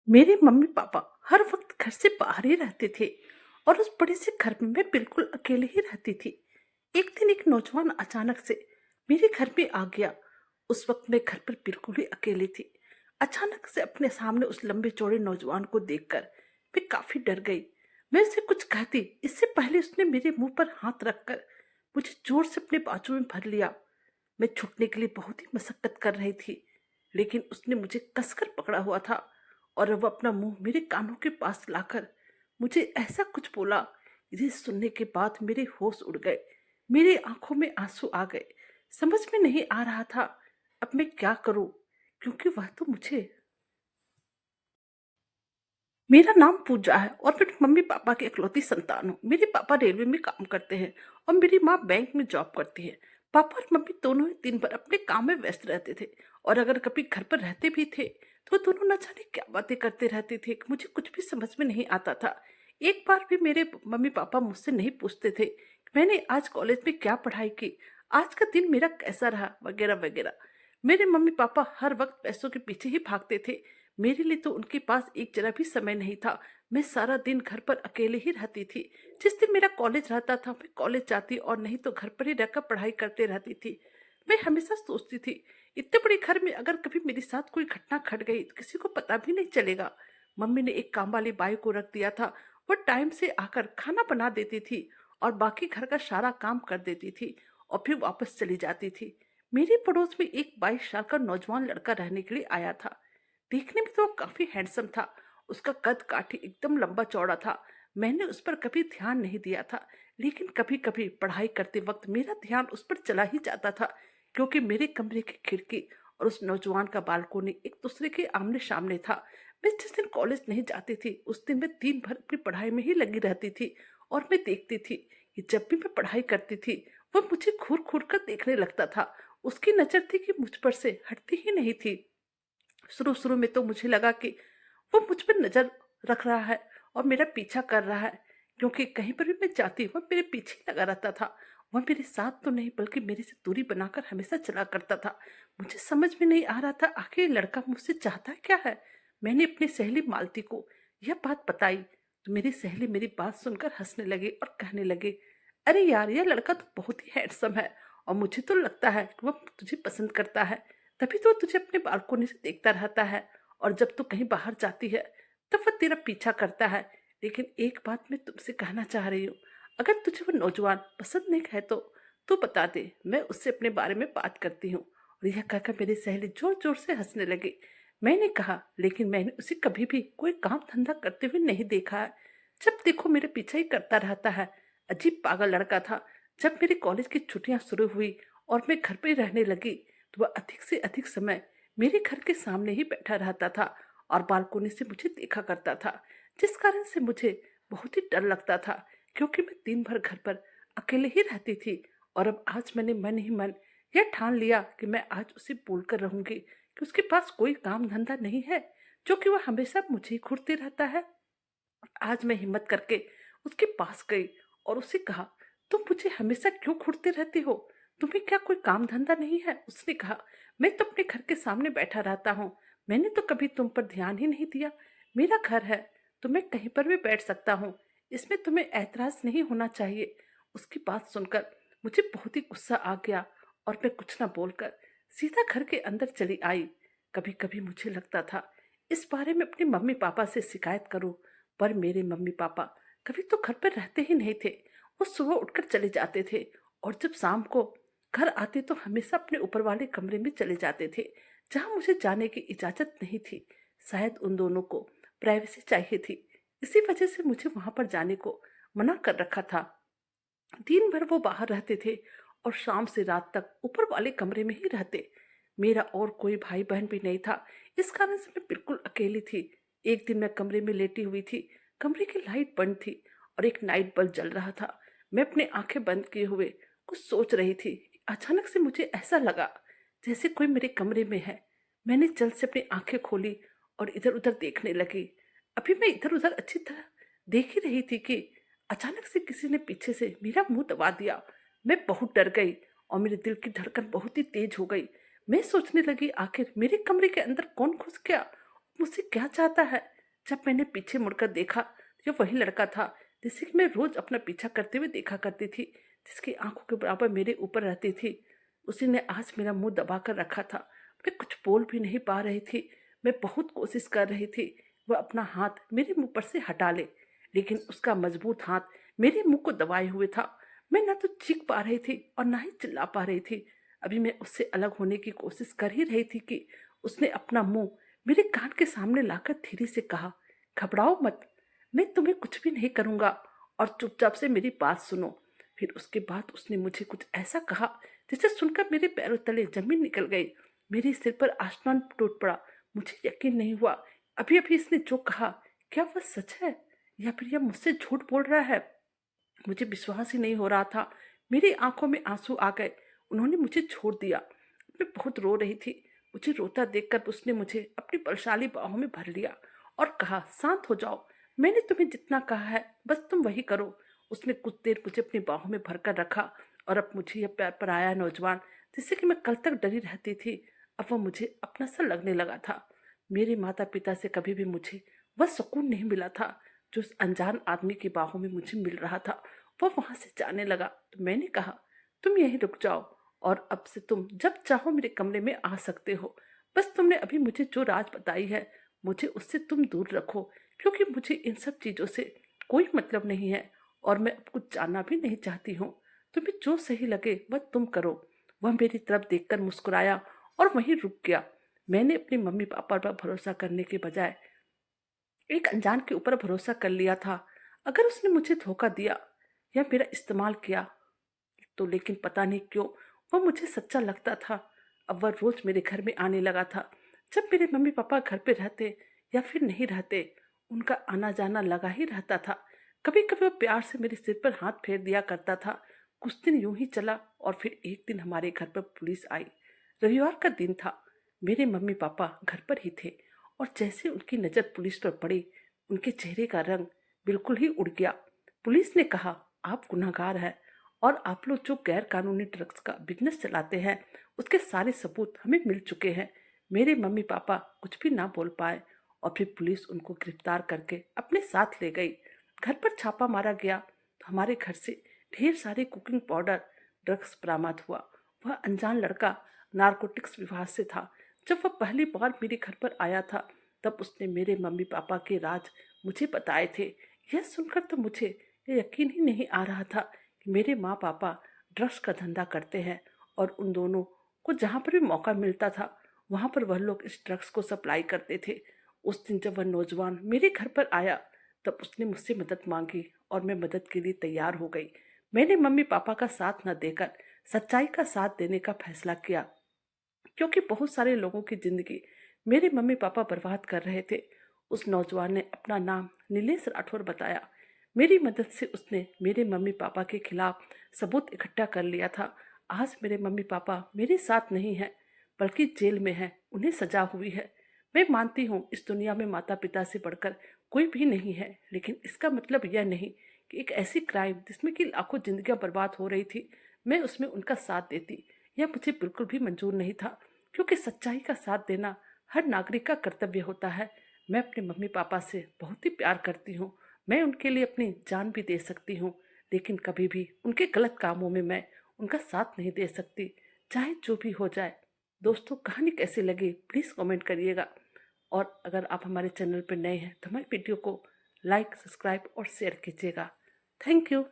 मेरे mummy papa हर वक्त घर से बाहर ही रहते थे और उस बड़े से घर में मैं बिल्कुल अकेले ही रहती थी। एक दिन एक नौजवान अचानक से मेरे घर में आ गया। उस वक्त मैं घर पर बिल्कुल ही अकेली थी। अचानक से अपने सामने उस लंबे चौड़े नौजवान को देखकर मैं काफी डर गई। मैं उसे कुछ कहती इससे पहले उसने मेरे मुंह पर हाथ रखकर मुझे जोर से अपने बाजू में भर लिया। मैं छुटने के लिए बहुत ही मशक्कत कर रही थी, लेकिन उसने मुझे कसकर पकड़ा हुआ था और वह अपना मुंह मेरे कानों के पास लाकर मुझे ऐसा कुछ बोला जिसे सुनने के बाद मेरे होश उड़ गए। मेरी आंखों में आंसू आ गए। समझ में नहीं आ रहा था अब मैं क्या करूं, क्योंकि वह तो मुझे। मेरा नाम पूजा है और मैं मम्मी पापा की इकलौती संतान हूँ। मेरे पापा रेलवे में काम करते हैं और मेरी माँ बैंक में जॉब करती है। पापा और मम्मी दोनों ही दिन भर अपने काम में व्यस्त रहते थे और अगर कभी घर पर रहते भी थे तो दोनों न जाने क्या बातें करते रहते थे कि मुझे कुछ भी समझ में नहीं आता था। एक बार भी मेरे मम्मी पापा मुझसे नहीं पूछते थे कि मैंने आज कॉलेज में क्या पढ़ाई की, आज का दिन मेरा कैसा रहा, वगैरह वगैरह। मेरे मम्मी पापा हर वक्त पैसों के पीछे ही भागते थे। मेरे लिए तो उनके पास एक जरा भी समय नहीं था। मैं सारा दिन घर पर अकेले ही रहती थी। जिस दिन मेरा कॉलेज रहता था मैं कॉलेज जाती और नहीं तो घर पर ही रहकर पढ़ाई करते रहती थी। मैं हमेशा सोचती थी इतने बड़े घर में अगर कभी मेरे साथ कोई घटना घट गई तो किसी को पता भी नहीं चलेगा। मम्मी ने एक काम वाली बाई को रख दिया था। वह टाइम से आकर खाना बना देती थी और बाकी घर का सारा काम कर देती थी और फिर वापस चली जाती थी। मेरे पड़ोस में एक 22 साल का नौजवान लड़का रहने के लिए आया था। देखने में तो वो काफी हैंडसम था। उसका कद काठी एकदम लंबा चौड़ा था। मैंने उस पर कभी ध्यान नहीं दिया था, लेकिन कभी कभी पढ़ाई करते वक्त मेरा ध्यान उस पर चला ही जाता था, क्योंकि मेरे कमरे की खिड़की और उस नौजवान का बालकोनी एक दूसरे के आमने सामने था। मैं जिस दिन कॉलेज नहीं जाती थी उस दिन मैं दिन भर अपनी पढ़ाई में ही लगी रहती थी और मैं देखती थी कि जब भी मैं पढ़ाई करती थी वह मुझे घूर घूर कर देखने लगता था। उसकी नजर थी कि मुझ पर से हटती ही नहीं थी। शुरू शुरू में तो मुझे लगा कि वो मुझ पर नजर रख रहा है और मेरा पीछा कर रहा है, क्योंकि कहीं पर भी मैं जाती वह मेरे पीछे लगा रहता था। वह मेरे साथ तो नहीं बल्कि मेरे से दूरी बनाकर हमेशा चला करता था। मुझे समझ में नहीं आ रहा था आखिर ये लड़का मुझसे चाहता क्या है। मैंने अपनी सहेली मालती को यह बात बताई तो मेरी सहेली मेरी बात सुनकर हंसने लगी और कहने लगे, अरे यार यह लड़का तो बहुत ही हैंडसम है और मुझे तो लगता है कि वह तुझे पसंद करता है, तभी तो तुझे अपने बालकोनी से देखता रहता है और जब तू कहीं बाहर जाती है तब वह तेरा पीछा करता है। लेकिन एक बात मैं तुमसे कहना चाह रही हूँ, अगर तुझे वो नौजवान पसंद नहीं है तो तू बता दे, मैं उससे अपने बारे में बात करती हूँ। और यह कहकर मेरी सहेली जोर जोर से हंसने लगी। मैंने कहा लेकिन मैंने उसे कभी भी कोई काम धंधा करते हुए नहीं देखा है। जब देखो मेरे पीछा ही करता रहता है। अजीब पागल लड़का था। जब मेरे कॉलेज की छुट्टियां शुरू हुई और मैं घर पे रहने लगी तो वह अधिक से अधिक समय मेरे घर के सामने ही बैठा रहता था और बालकोनी से मुझे देखा करता था, जिस कारण से मुझे बहुत ही डर लगता था, क्योंकि मैं दिन भर घर पर अकेले ही रहती थी। और अब आज मैंने मन ही मन यह ठान लिया कि मैं आज उसे बोलकर रहूंगी कि उसके पास कोई काम धंधा नहीं है, जो कि वह हमेशा मुझे ही घूरते रहता है। आज मैं हिम्मत करके उसके पास गई और उससे कहा, तुम मुझे हमेशा क्यों घूरते रहते हो, तुम्हें क्या कोई काम धंधा नहीं है। उसने कहा, मैं तो अपने घर के सामने बैठा रहता हूँ, मैंने तो कभी तुम पर ध्यान ही नहीं दिया। मेरा घर है तो मैं कहीं पर भी बैठ सकता हूँ, इसमें तुम्हें ऐतराज नहीं होना चाहिए। उसकी बात सुनकर मुझे बहुत ही गुस्सा आ गया और मैं कुछ ना बोलकर सीधा घर के अंदर चली आई। कभी कभी मुझे लगता था इस बारे में अपने मम्मी पापा से शिकायत करूं, पर मेरे मम्मी पापा कभी तो घर पर रहते ही नहीं थे। वो सुबह उठकर चले जाते थे और जब शाम को घर आते तो हमेशा अपने ऊपर वाले कमरे में चले जाते थे, जहां मुझे जाने की इजाजत नहीं थी। शायद उन दोनों को प्राइवेसी चाहिए थी, इसी वजह से मुझे वहां पर जाने को मना कर रखा था। दिन भर वो बाहर रहते थे और शाम से रात तक ऊपर वाले कमरे में ही रहते। मेरा और कोई भाई बहन भी नहीं था, इस कारण से मैं बिल्कुल अकेली थी। एक दिन मैं कमरे में लेटी हुई थी। कमरे की लाइट बंद थी और एक नाइट बल्ब जल रहा था। मैं अपने आंखें बंद किए हुए कुछ सोच रही थी। अचानक से मुझे ऐसा लगा जैसे कोई मेरे कमरे में है। मैंने जल्द से अपनी आंखें खोली और इधर उधर देखने लगी। अभी मैं इधर उधर अच्छी तरह देख ही रही थी कि अचानक से किसी ने पीछे से मेरा मुंह दबा दिया। मैं बहुत डर गई और मेरे दिल की धड़कन बहुत ही तेज हो गई। मैं सोचने लगी आखिर मेरे कमरे के अंदर कौन घुस गया, मुझसे क्या चाहता है। जब मैंने पीछे मुड़कर देखा तो ये वही लड़का था जिसे कि मैं रोज अपना पीछा करते हुए देखा करती थी, जिसकी आंखों के बराबर मेरे ऊपर रहती थी। उसी ने आज मेरा मुंह दबा कर रखा था। मैं कुछ बोल भी नहीं पा रही थी। मैं बहुत कोशिश कर रही थी वह अपना हाथ मेरे मुंह पर से हटा ले, लेकिन उसका मजबूत हाथ मेरे मुंह को दबाए हुए था। मैं ना तो चीख पा रही थी और ना ही चिल्ला पा रही थी। अभी मैं उससे अलग होने की कोशिश कर ही रही थी कि उसने अपना मुंह मेरे कान के सामने लाकर धीरे से कहा, घबराओ मत, मैं तुम्हें कुछ भी नहीं करूंगा और चुपचाप से मेरी बात सुनो। फिर उसके बाद उसने मुझे कुछ ऐसा कहा जिसे सुनकर मेरे पैरों तले जमीन निकल गई। मेरे सिर पर आसमान टूट पड़ा। मुझे यकीन नहीं हुआ अभी अभी इसने जो कहा क्या वह सच है या फिर यह मुझसे झूठ बोल रहा है। मुझे विश्वास ही नहीं हो रहा था। मेरी आंखों में आंसू आ गए। उन्होंने मुझे छोड़ दिया। मैं बहुत रो रही थी। मुझे रोता देखकर उसने मुझे अपनी बलशाली बाहों में भर लिया और कहा, शांत हो जाओ, मैंने तुम्हें जितना कहा है बस तुम वही करो। उसने कुछ देर मुझे अपनी बाहों में भरकर रखा और अब मुझे यह प्यार पर आया नौजवान जिससे कि मैं कल तक डरी रहती थी, अब वह मुझे अपना सा लगने लगा था। मेरे माता पिता से कभी भी मुझे वह सुकून नहीं मिला था जो उस अनजान आदमी की बाहों में मुझे मिल रहा था। वह वहां से जाने लगा तो मैंने कहा, तुम यहीं रुक जाओ और अब से तुम जब चाहो मेरे कमरे में आ सकते हो। बस तुमने अभी मुझे जो राज बताई है मुझे उससे तुम दूर रखो, क्योंकि मुझे इन सब चीजों से कोई मतलब नहीं है और मैं अब कुछ जानना भी नहीं चाहती हूँ। तुम्हें जो सही लगे वह तुम करो। वह मेरी तरफ देखकर मुस्कुराया और वहीं रुक गया। मैंने अपने मम्मी पापा पर भरोसा करने के बजाय एक अनजान के ऊपर भरोसा कर लिया था। अगर उसने मुझे धोखा दिया या मेरा इस्तेमाल किया तो लेकिन पता नहीं क्यों वह मुझे सच्चा लगता था। अब वह रोज मेरे घर में आने लगा था। जब मेरे मम्मी पापा घर पे रहते या फिर नहीं रहते, उनका आना जाना लगा ही रहता था। कभी कभी वह प्यार से मेरे सिर पर हाथ फेर दिया करता था। कुछ दिन यूं ही चला और फिर एक दिन हमारे घर पर पुलिस आई। रविवार का दिन था। मेरे मम्मी पापा घर पर ही थे और जैसे उनकी नजर पुलिस पर पड़ी, उनके चेहरे का रंग बिल्कुल ही उड़ गया। पुलिस ने कहा, आप गुनहगार हैं और आप लोग जो गैर कानूनी ड्रग्स का बिजनेस चलाते हैं उसके सारे सबूत हमें मिल चुके हैं। मेरे मम्मी पापा कुछ भी ना बोल पाए और फिर पुलिस उनको गिरफ्तार करके अपने साथ ले गई। घर पर छापा मारा गया तो हमारे घर से ढेर सारे कुकिंग पाउडर ड्रग्स बरामद हुआ। वह अनजान लड़का नारकोटिक्स विभाग से था। जब वह पहली बार मेरे घर पर आया था तब उसने मेरे मम्मी पापा के राज मुझे बताए थे। यह सुनकर तो मुझे यह यकीन ही नहीं आ रहा था कि मेरे माँ पापा ड्रग्स का धंधा करते हैं और उन दोनों को जहाँ पर भी मौका मिलता था वहाँ पर वह लोग इस ड्रग्स को सप्लाई करते थे। उस दिन जब वह नौजवान मेरे घर पर आया तब उसने मुझसे मदद मांगी और मैं मदद के लिए तैयार हो गई। मैंने मम्मी पापा का साथ न देकर सच्चाई का साथ देने का फैसला किया, क्योंकि बहुत सारे लोगों की जिंदगी मेरे मम्मी पापा बर्बाद कर रहे थे। उस नौजवान ने अपना नाम नीलेश राठौर बताया। मेरी मदद से उसने मेरे मम्मी पापा के खिलाफ सबूत इकट्ठा कर लिया था। आज मेरे मम्मी पापा मेरे साथ नहीं हैं, बल्कि जेल में हैं। उन्हें सजा हुई है। मैं मानती हूँ इस दुनिया में माता पिता से बढ़कर कोई भी नहीं है, लेकिन इसका मतलब यह नहीं कि एक ऐसी क्राइम जिसमें कि लाखों जिंदगियां बर्बाद हो रही थी, मैं उसमें उनका साथ देती। यह मुझे बिल्कुल भी मंजूर नहीं था, क्योंकि सच्चाई का साथ देना हर नागरिक का कर्तव्य होता है। मैं अपने मम्मी पापा से बहुत ही प्यार करती हूँ। मैं उनके लिए अपनी जान भी दे सकती हूँ, लेकिन कभी भी उनके गलत कामों में मैं उनका साथ नहीं दे सकती, चाहे जो भी हो जाए। दोस्तों, कहानी कैसी लगी प्लीज़ कमेंट करिएगा और अगर आप हमारे चैनल पर नए हैं तो हमारे वीडियो को लाइक, सब्सक्राइब और शेयर कीजिएगा। Thank you.